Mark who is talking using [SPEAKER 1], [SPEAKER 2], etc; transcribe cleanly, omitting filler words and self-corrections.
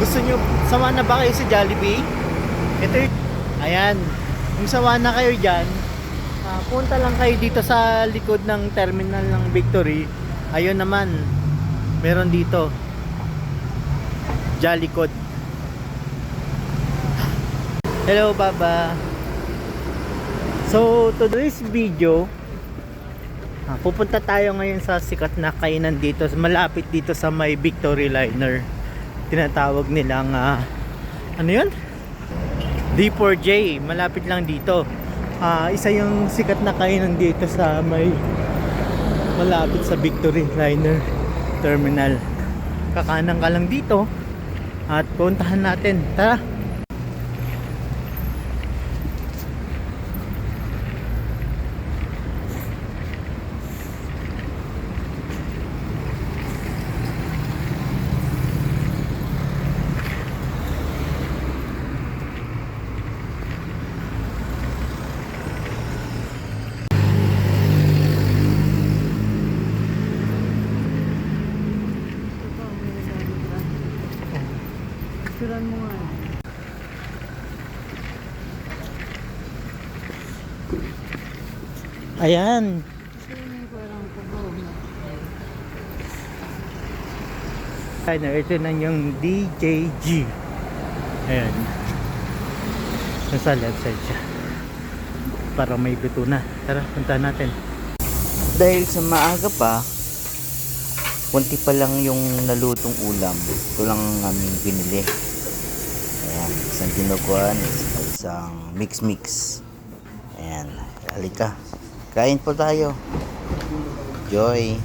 [SPEAKER 1] Gusto nyo, sawa na ba kayo sa Jollibee? Ito yung, ayan, kung sawa na kayo dyan, punta lang kayo dito sa likod ng terminal ng Victory. Ayun naman, meron dito Jollycod. Hello Baba. So today's video, pupunta tayo ngayon sa sikat na kainan dito, malapit dito sa may Victory Liner. Tinatawag nilang ano yun? D4J, malapit lang dito. Isa yung sikat na kainan dito sa may malapit sa Victory Liner Terminal. Kakanan ka lang dito at puntahan natin. Tara.
[SPEAKER 2] Picturean mo nga.
[SPEAKER 1] Ayan. Ito na yung DJG. Ayan. Nasa left side siya. Para may buto na. Tara, punta natin.
[SPEAKER 3] Dahil sa maaga pa, konti pa lang yung nalutong ulam. Ito lang ang aming binili. Ayan, isang dinuguan, isang mix-mix. Ayan, halika. Kain po tayo. Joy.